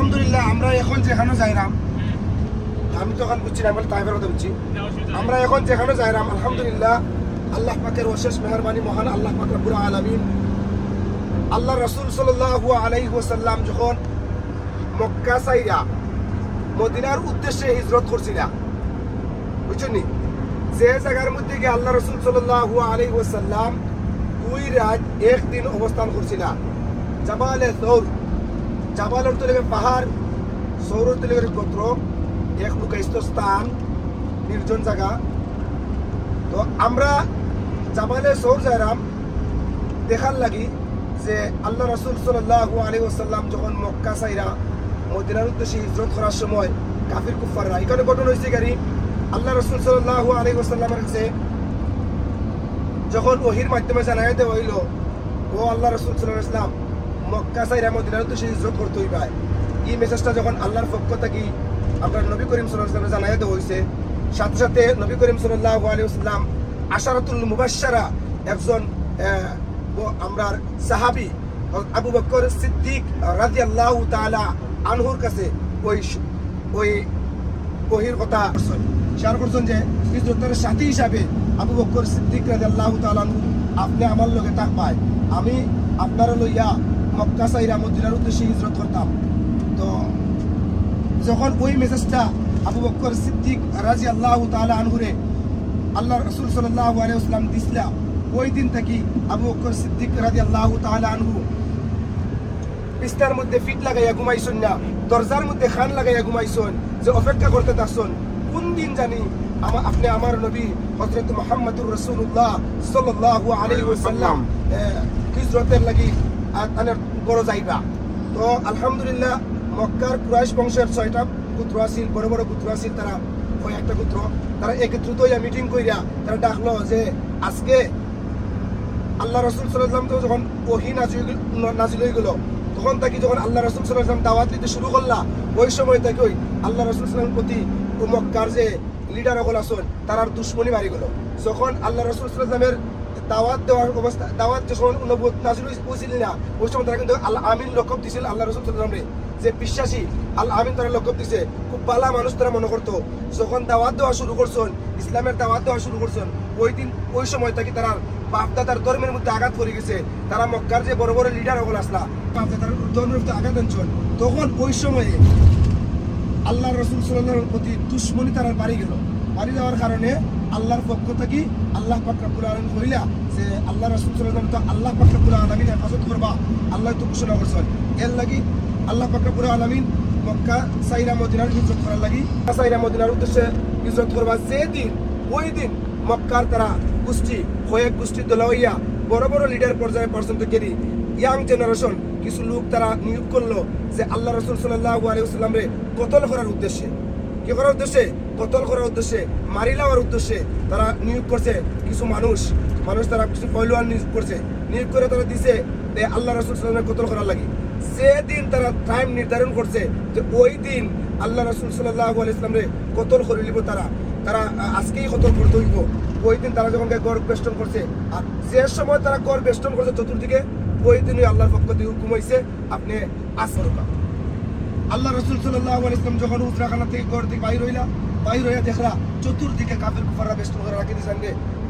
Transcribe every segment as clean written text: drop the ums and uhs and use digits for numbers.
আলহামদুলিল্লাহ আমরা এখন যেখানে যাইরাম, আমি তো এখন বুঝছি না, আমি তাইফের কথা বুঝছি। আমরা এখন যেখানে যাইরাম আলহামদুলিল্লাহ আল্লাহ পাকের অশেষ মেহরবানি, মহান আল্লাহ পাক রব্বুল আলামিন। আল্লাহ রাসূল সাল্লাল্লাহু আলাইহি ওয়াসাল্লাম যখন মক্কা ছাইরা মদিনার উদ্দেশ্যে হিজরত করছিলেন, বুঝছেন নি, যে জায়গার মধ্যে গিয়ে আল্লাহ রাসূল সাল্লাল্লাহু আলাইহি ওয়াসাল্লাম 2 রাত 1 দিন অবস্থান করছিলেন। জাবালে সৌর, জাবাল অর্থ লেগে পাহাড়, সৌর অর্থ লেগে গোত্র, এক লুকায়িত স্থান, নির্জন জায়গা। তো আমরা জাবালে সৌর যাইরাম দেখার লাগি যে আল্লাহ রাসূল সাল্লাল্লাহু আলাইহি ওয়াসাল্লাম যখন মক্কা ছাইরা মদিনার উদ্দেশ্যে হিজরত করার সময় কাফির কুফাররা, এখানে ঘটনা হয়েছে গাড়ি আল্লাহ রাসূল সাল্লাল্লাহু আলাইহি ওয়াসাল্লামের কাছে যখন ওহির মাধ্যমে জানাই দেওয়া হইল, ও আল্লাহ রাসূল সাল্লাল্লাহু আলাইহি ওয়াসাল্লাম মক্কা ছাইরা মদিনার উদ্দেশ্যে হিজরত করতে হইবে, এই মেসেজটা যখন আল্লাহর পক্ষ থেকে আমরা নবী করিম সাল্লাল্লাহু আলাইহি ওয়াসাল্লাম জানাই দেওয়া হয়েছে, সাথে সাথে নবী করিম সাল্লাল্লাহু আলাইহি ওয়াসাল্লাম আশারাতুল মুবাশশারা একজন আমরা সাহাবী আবু বকর সিদ্দিক রাদিয়াল্লাহু তাআলা আনহুর কাছে ওই ওহির কথা শেয়ার করছেন যে হিজরতের সাথী হিসাবে আবু বকর সিদ্দিক রাদিয়াল্লাহু তাআলা আনহু আপনি আমার লগে থাকবাই, আমি আপনার লইয়া মক্কা ছাইরা মদিনার উদ্দেশ্যে হিজরত করতাম। তো যখন ওই মেসেজটা আবু বকর সিদ্দিক রাদিয়াল্লাহু তাআলা আনহুরে আল্লাহ রাসূল সাল্লাল্লাহু আলাইহি ওয়াসাল্লাম দিছিলা, ওই দিন থেকে আবু বকর সিদ্দিক রাদিয়াল্লাহু তাআলা আনহু বিছনার মধ্যে ফিট লাগাইয়া ঘুমাইছেন না, দরজার মধ্যে খান লাগাইয়া ঘুমাইছেন, যে অপেক্ষা করতে থাকছেন কোন দিন জানি আপনি আমার নবী হযরত মুহাম্মদুর রাসূলুল্লাহ সাল্লাল্লাহু আলাইহি ওয়াসাল্লাম হিজরতের লাগি আনের বড় যাইবা। তো আলহামদুলিল্লাহ মক্কার কুরাইশ বংশের 6টা পুত্র আছিল, বড় বড় পুত্র আছিল, তারা ওই একটা পুত্র তারা একত্রিত হইয়া মিটিং কইরা তারা ডাকলো যে আজকে আল্লাহ রাসূল সাল্লাল্লাহু আলাইহি ওয়াসাল্লাম যখন ওহী নাজিল হয়ে গেল, তখন তাকে যখন আল্লাহ রাসূল সাল্লাল্লাহু আলাইহি ওয়াসাল্লাম দাওয়াত দিতে শুরু করলা, ওই সময় থেকে ওই আল্লাহ রাসূল সাল্লাল্লাহু আলাইহি ওয়াসাল্লামের প্রতি মক্কার যে লিডার হল আসন তার দুশ্মনী বাড়ি গেল। যখন আল্লাহ রাসূল সাল্লাল্লাহু আলাইহি ওয়াসাল্লামের দাওয়াত দেওয়ার অবস্থা, দাওয়াত যখন নবুয়ত নাজিল হয়েছিল না, ওই সময় তারা কিন্তু আল আমিন লকব দিছিল আল্লাহ রাসূল সাল্লাল্লাহু আলাইহি ওয়াসাল্লামরে, যে বিশ্বাসী আল আমিন তারা লকব দিছে, খুব ভালো মানুষ তারা মনে করতো। যখন দাওয়াত দেওয়া শুরু করছেন, ইসলামের দাওয়াত দেওয়া শুরু করছেন, ওই সময় থেকে তারা বাপদাদার ধর্মের মধ্যে আঘাত করে গেছে, তারা মক্কার যে বড় বড় লিডার হল আসলা বাপদাদার ধর্মের মধ্যে আঘাত আনছেন, তখন ওই সময়ে আল্লাহ রাসূল সাল্লাল্লাহু আলাইহি ওয়াসাল্লামের প্রতি দুশ্মনী তারা বাড়ি গেল। বাড়ি যাওয়ার কারণে আল্লাহর পক্ষ থেকে আল্লাহ পাক রব্বুল আলামিন কইলা যে আল্লাহ রাসূল সাল্লাল্লাহু আলাইহি ওয়াসাল্লাম তো আল্লাহ পাক রব্বুল আলামিন হেফাজত করবা, আল্লাহ তো ঘোষণা করছেন। এর লাগি আল্লাহ পাক রব্বুল আলামিন মক্কা ছাইরা মদিনার হিজরত করার লাগি, ছাইরা মদিনার উদ্দেশ্যে হিজরত করবা যে দিন, ওই দিন মক্কার তারা গোষ্ঠী কয়েক গোষ্ঠী দল হইয়া বড় বড় লিডার পর্যায়ে পর্যন্ত গেলি ইয়াং জেনারেশন কিছু লোক তারা নিয়োগ করলো যে আল্লাহ রাসূল সাল্লাল্লাহু আলাইহি ওয়াসাল্লামরে কতল করার উদ্দেশ্যে, কি করার উদ্দেশ্যে, কতল করার উদ্দেশ্যে, মারি নেওয়ার উদ্দেশ্যে তারা নিয়োগ করছে কিছু মানুষ তারা কিছু পহলওয়ান নিয়োগ করছে, নিয়োগ করে তারা দিছে আল্লাহ রাসূল সাল্লাল্লাহু আলাইহি ওয়াসাল্লামের কতল করার লাগি। যেদিন তারা টাইম নির্ধারণ করছে যে ওই দিন আল্লাহ রাসূল সাল্লাল্লাহু আলাইহি ওয়াসাল্লামরে কতল করে নিব, তারা আজকেই কতল করতে হইব, ওই দিন তারা যখন গড় বেষ্টন করছে, আর যে সময় তারা গড় বেষ্টন করছে চতুর্দিকে, ওই দিনই আল্লাহর পক্ষ থেকে হুকুম হয়েছে আপনি আসরকা। আল্লাহ রাসূল সাল্লাল্লাহু আলাইহি ওয়াসাল্লাম যখন উজরাখানা থেকে গড় থেকে বাইর হইয়া দেখলা চতুর্দিকে কাফের কুফাররা বেষ্টন করে রাখি দিয়েছেন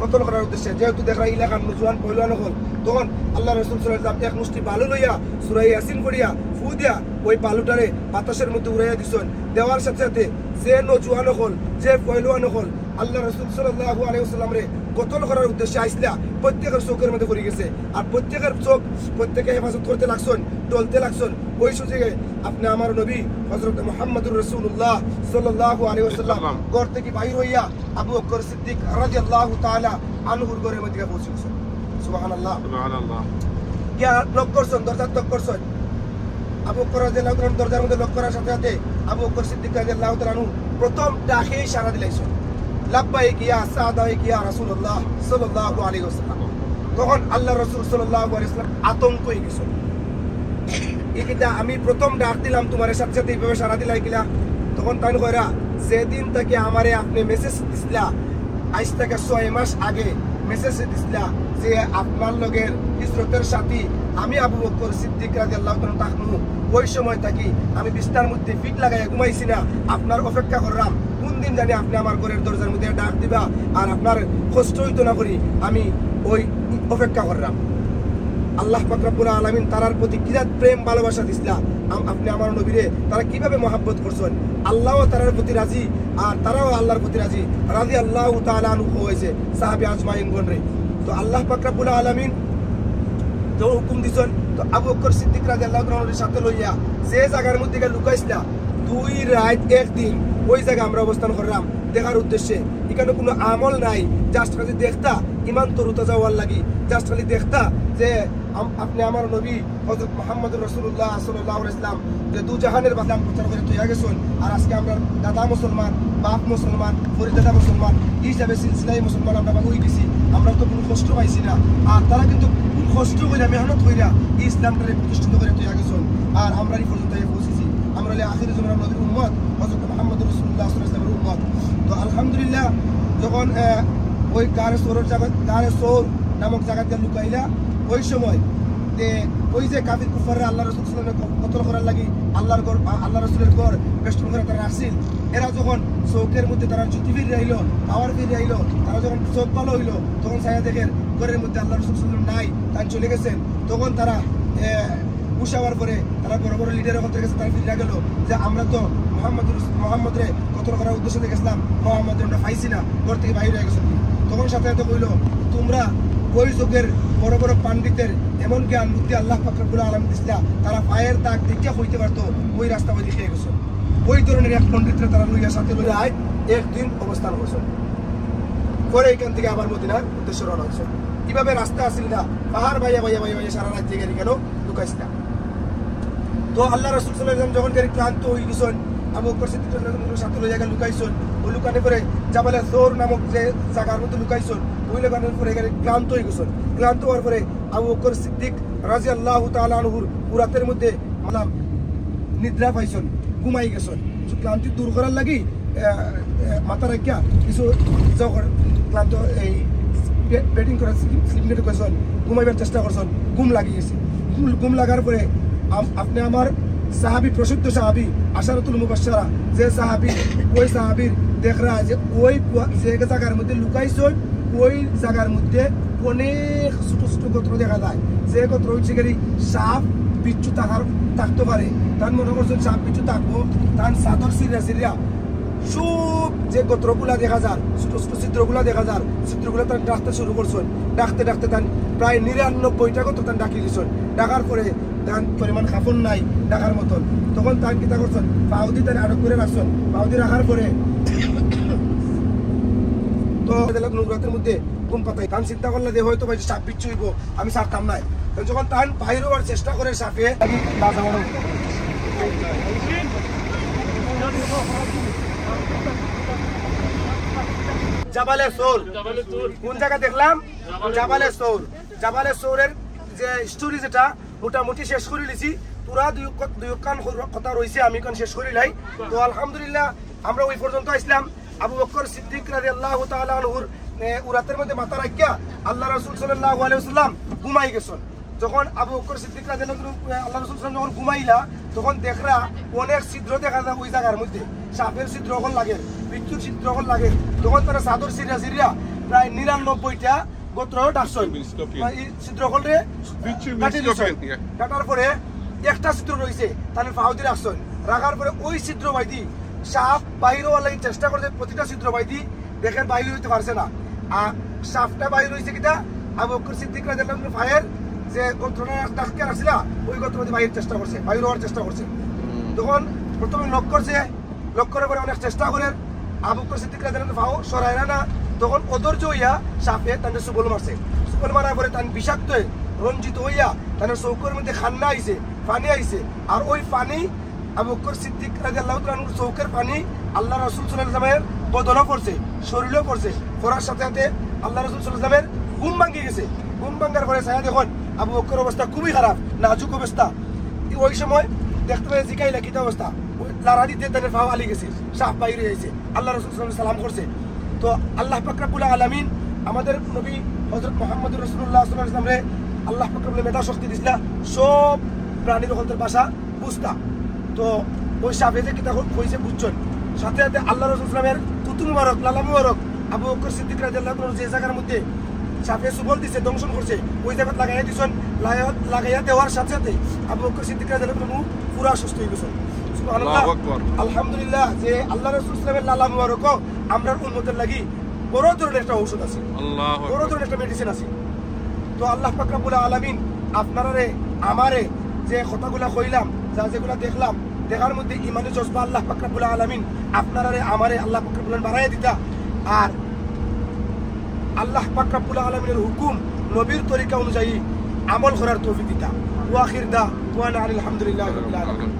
কতল করার উদ্দেশ্যে, যেহেতু দেখলা ইলাকার নজওয়ান পহলওয়ান হল, তখন আল্লাহ রাসূল সাল্লাল্লাহু আলাইহি ওয়াসাল্লাম এক মুষ্টি বালু লইয়া সূরা ইয়াসিন পড়িয়া ফু দিয়া ওই বালুটারে বাতাসের মধ্যে উড়াইয়া দিছেন। দেওয়ার সাথে সাথে যে নজওয়ান হল, যে পহলওয়ান হল আল্লাহ রাসূল সাল্লাল্লাহু আলাইহি ওয়াসাল্লামরে কতল করার উদ্দেশ্যে আইসলা, প্রত্যেকের চোখের মধ্যে পড়ে গেছে, আর প্রত্যেকের চোখ প্রত্যেকে হেফাজত করতে লাগছেন, ডলতে লাগছেন। ওই সুযোগে আপনি আমার নবী হযরত মুহাম্মদুর রাসূলুল্লাহ সাল্লাল্লাহু আলাইহি ওয়াসাল্লাম ঘর থেকে বাইর হইয়া আবু বকর সিদ্দিক রাদিয়াল্লাহু তাআলা আনহুর ঘরের মধ্যে পৌঁছে গেছেন। সুবহানাল্লাহ, সুবহানাল্লাহ। গিয়া লক করছেন, দরজা লক করছেন, আবু বকর রাদিয়াল্লাহু তাআলা দরজার মধ্যে লক করার সাথে সাথে আবু বকর সিদ্দিক রাদিয়াল্লাহু তাআলা আনহু প্রথম ডাকে ইশারা দিলাইছেন, লাব্বাইক ইয়া সাদাইক ইয়া রাসূলুল্লাহ সাল্লাল্লাহু আলাইহি ওয়াসাল্লাম। তখন আল্লাহ রাসূল সাল্লাল্লাহু আলাইহি ওয়াসাল্লাম আতঙ্ক হয়ে গেছেন, এটা আমি প্রথম ডাক দিলাম তোমার সাথে সাথে এইভাবে সারা দিলাই কিলা। তখন তাই কইরা যেদিন থেকে আমারে আপনি মেসেজ দিছিলা, আজ থেকে 6 মাস আগে মেসেজ দিছিলা যে আপনার লগের হিজরতের সাথী আমি আবু বকর সিদ্দিক রাদিয়াল্লাহু তাআলা তাকমু ওই সময় থাকি আমি বিছনার মধ্যে ফিট লাগাইয়া ঘুমাইছি না, আপনার অপেক্ষা করলাম কোন দিন জানি আপনি আমার ঘরের দরজার মধ্যে ডাক দিবা আর আপনার কষ্ট হইতো না করি আমি ওই অপেক্ষা করলাম। আল্লাহ পাক রব্বুল আলামিন তারার প্রতি কিরাত প্রেম ভালোবাসা দিছিলা, আপনি আমার নবীরে তারা কিভাবে মহব্বত করছেন, আল্লাহও তারার প্রতি রাজি আর তারাও আল্লাহর প্রতি রাজি রাদিয়াল্লাহু তাআলা আনহু হয়েছে সাহাবী আজমাইন গণরে। তো আল্লাহ পাক রব্বুল আলামিন তো হুকুম দিছেন, তো আবু বকর সিদ্দিক রাদিয়াল্লাহু তাআলার সাথে লইয়া যে জায়গার মধ্যে লুকাইছিলা 2 রাত 1 দিন ওই জায়গা আমরা অবস্থান করলাম দেখার উদ্দেশ্যে। এখানে কোনো আমল নাই, জাস্ট খালি দেখতা ইমান তরুতা যাওয়ার লাগি, জাস্ট খালি দেখতা যে আপনি আমার নবী হযরত মুহাম্মদুর রাসূলুল্লাহ সাল্লাল্লাহু আলাইহি ওয়াসাল্লাম যে দু জাহানের বাদাম প্রচার করে তৈরি গেছেন। আর আজকে আমরা দাদা মুসলমান, বাপ মুসলমান, পরিদাদা মুসলমান হিসাবে সিলসিলাই মুসলমান আমরা হই গেছি, আমরা তো কোনো কষ্ট পাইছি না। আর তারা কিন্তু খুব কষ্ট কইরা মেহনত কইরা ইসলামটারে প্রতিষ্ঠিত করে তৈরি গেছেন। আর আমরা এই পর্যন্ত পৌঁছেছি, আমরা আখির জামানার নবীর উম্মত হযরত মুহাম্মদুর রাসূলুল্লাহ সাল্লাল্লাহু আলাইহি ওয়াসাল্লামের উম্মত। তো আলহামদুলিল্লাহ যখন ওই গারে সৌর নামক জায়গাতে লুকাইলা ওই সময় ওই যে কাফির কুফাররা আল্লাহ রাসূল সাল্লাল্লাহু আলাইহি ওয়াসাল্লাম কতল করার লাগি আল্লাহ রাসূলের ঘর বেষ্টন করে তারা আসছিল। এরা যখন চৌকের মধ্যে তারা জুতি ফিরে আইলো, পাওয়ার ফিরে আইলো, তারা যখন চোখ ভালো হইলো তখন ছায়া দেখেন ঘরের মধ্যে আল্লাহ রাসূল সাল্লাল্লাহু আলাইহি ওয়াসাল্লাম নাই, তাই চলে গেছেন। তখন তারা উশাওয়ার পরে তারা বড় বড় লিডারের কথা গেছে, তারা ফিরে গেল যে আমরা তো মোহাম্মদরে কতল করার উদ্দেশ্যে গেছিলাম, মোহাম্মদের আমরা পাইছি না, ঘর থেকে বাইরে হয়ে গেছে। তখন সাথে সাথে কইল তোমরা ওই যুগের বড় বড় পাণ্ডিতের এমন জ্ঞান বুদ্ধি আল্লাহ পাক রব্বুল আলামিন দিছিলা, তারা পায়ের দাগ দেখে হইতে পারতো ওই রাস্তা ওই দিকে গেছে। ওই ধরনের এক পণ্ডিতরা তারা লইয়া সাথে লইয়া একদিন অবস্থান করছে, পরে এখান থেকে আবার মদিনার উদ্দেশ্যে রওনা হয়েছে। কিভাবে রাস্তা আসিল না, পাহাড় বাইয়া বাইয়া বাইয়া বাইয়া সারা রাত জেগে কেন লুকাইছিল। তো আল্লাহ রাসূল সাল্লাল্লাহু আলাইহি ওয়াসাল্লাম যখন ক্লান্ত হয়ে গেছেন আবু বকর সিদ্দিক সাথে লইয়া লুকাইছেন, ওই লুকানোর পরে জাবালে সৌর নামক যে জায়গার মধ্যে লুকাইছেন ওই লুকানোর পরে ক্লান্ত হয়ে গেছেন। ক্লান্ত হওয়ার পরে আবু বকর সিদ্দিক রাদিয়াল্লাহু তাআলা আনহুর রাতের মধ্যে নিদ্রা পাইছেন, ঘুমাই গেছেন। ক্লান্তি দূর করার লাগি মাথা রাখিয়া কিছু ক্লান্ত এই ব্যাটিং করার স্লিপ করছেন, ঘুমাইবার চেষ্টা করছেন, ঘুম লাগিয়ে গেছে। ঘুম লাগার পরে আপনি আমার সাহাবি, প্রসিদ্ধ সাহাবি আশারাতুল মুবাশশারা যে সাহাবি, ওই সাহাবির দেখরা যে ওই যে জায়গার মধ্যে লুকাইছেন ওই জায়গার মধ্যে অনেক ছোট ছোট গোত্র দেখা যায়। যে গোত্র হচ্ছে গেলি সাপ বিচ্ছু থাকতে পারে, তার মনে করছেন সাপ বিচ্ছু থাকবো, তার চাদর সিরিয়া সিরিয়া সব যে গোত্রগুলা দেখা যায়, ছোট ছোট চিত্রগুলা দেখা যায়, চিত্রগুলো তার ডাকতে শুরু করছেন। ডাকতে ডাকতে তার প্রায় 99টা গোত্র তার ডাকি দিচ্ছেন। ডাকার পরে তার পরিমাণ খাফন নাই ডাকার মতন। তখন তার কিতা করছেন, পাউদি তার আটক করে রাখছেন। পাউদি রাখার পরে তো নুরাতের মধ্যে ঘুম পাতাই তান চিন্তা করলে যে হয়তো ভাই সাপ বিচ্ছু হইব, আমি ছাড়তাম নাই। যখন তান বাইরে হওয়ার চেষ্টা করে সাপে জাবালে সৌর কোন জায়গা দেখলাম, জাবালে সৌর। জাবালে সৌরের যে স্টোরি যেটা মোটামুটি শেষ করে নিছি, পুরা দুই কথা রয়েছে, আমি এখন শেষ করি নাই। তো আলহামদুলিল্লাহ আমরা ওই পর্যন্ত আসলাম। আবু বকর সিদ্দিক রাদিয়াল্লাহু তাআলা আনহুর উরাতের মধ্যে মাথা রাখিয়া আল্লাহ রাসূল সাল্লাল্লাহু আলাইহি ওয়াসাল্লাম ঘুমাই গেছেন। যখন আবু বকর সিদ্দিক রাদিয়াল্লাহু আল্লাহ রাসূল সাল্লাল্লাহু যখন ঘুমাইলা তখন দেখরা অনেক ছিদ্র দেখা যায় ওই জায়গার মধ্যে, সাপের ছিদ্র হল লাগে, বিচ্ছুর ছিদ্র হল লাগে। তখন তারা চাদর সিরিয়া সিরিয়া প্রায় 99টা গোত্র ডাকছেন, ছিদ্র হলে কাটার পরে একটা ছিদ্র রয়েছে তাহলে ফাউদি রাখছেন। রাখার পরে ওই ছিদ্র বাইদি সাপ বাহির হওয়ার লাগে চেষ্টা করছে, প্রতিটা ছিদ্র বাইদি দেখেন বাহির হইতে পারছে না। আর সাপটা বাহির হয়েছে কিনা আবু বকর সিদ্দিক রাদিয়াল্লাহু আনহু ফায়ের যে গোত্রটা ডাকতে আসছিল ওই গোত্র বাহির চেষ্টা করছে, বাহির হওয়ার চেষ্টা করছে। তখন প্রথমে লক করছে, লক করার পরে অনেক চেষ্টা করে আবু বকর সিদ্দিক রাদিয়াল্লাহু আনহু ফাও সরায় না, তখন অধৈর্য হইয়া সাপে তাদের সুবল মারছে। সুবল মারার পরে তান বিষাক্ত রঞ্জিত হইয়া তাদের চৌকের মধ্যে খান্না আইছে, পানি আইছে। আর ওই পানি আবু বকর সিদ্দিক রাদিয়াল্লাহু তাআলা আনহুর চৌকের পানি আল্লাহ রাসূল সাল্লাল্লাহু আলাইহি ওয়াসাল্লামের বদনও করছে, শরীরেও করছে। করার সাথে সাথে আল্লাহ রাসূল সাল্লাল্লাহু আলাইহি ওয়াসাল্লামের ঘুম ভাঙিয়ে গেছে। ঘুম ভাঙার পরে ছায়া দেখুন আবু বকর অবস্থা খুবই খারাপ, নাজুক অবস্থা। ওই সময় দেখতে পাই জিকাইলা কিতা অবস্থা, লারা দিতে তাদের ফাও আলি গেছে, সাপ বাইরে হয়েছে। আল্লাহ রাসূল সাল্লাল্লাহু আলাইহি ওয়াসাল্লাম সালাম করছে। তো আল্লাহ পাক রব্বুল আলামিন আমাদের নবী হযরত মুহাম্মদুর রাসূলুল্লাহ সাল্লাল্লাহু আলাইহি ওয়াসাল্লামরে আল্লাহ পাক রব্বুল মেধা শক্তি দিছিলা সব প্রাণীর হলতের ভাষা বুঝতা তো ওই সাপে যে কিতা কইছে বুঝছেন সাথে সাথে আল্লাহ রাসূল সাল্লামের তুতু মুবারক লালা মুবারক আবু বকর সিদ্দিক রাদিয়াল্লাহু আনহু যে জায়গার মধ্যে সাপে সুবল দিছে দংশন করছে ওই জায়গা লাগাইয়া দিছেন লাগাইয়া দেওয়ার সাথে সাথে আবু বকর সিদ্দিক রাদিয়াল্লাহু আনহু পুরা সুস্থ হয়ে গেছেন সুবহানাল্লাহ আলহামদুলিল্লাহ যে আল্লাহ রাসূল সাল্লামের লালা মুবারক আমরার উম্মতের লাগি বড় ধরনের একটা ঔষধ আছে আল্লাহু বড় ধরনের একটা মেডিসিন আছে তো আল্লাহ পাক রব্বুল আলামিন আপনারে আমারে যে কথাগুলা কইলাম যা যেগুলা দেখলাম দেখার মধ্যে ইমানের জজবা আল্লাহ পাক রব্বুল আলামিন আপনারে আমারে আল্লাহ পাক রব্বুল বাড়াইয়া দিতা আর আল্লাহ পাক রব্বুল আলামিনের হুকুম নবীর তরিকা অনুযায়ী আমল করার তৌফিক দিতা ওয়া আখির দা ওয়া আলহামদুলিল্লাহি রাব্বিল আলামিন।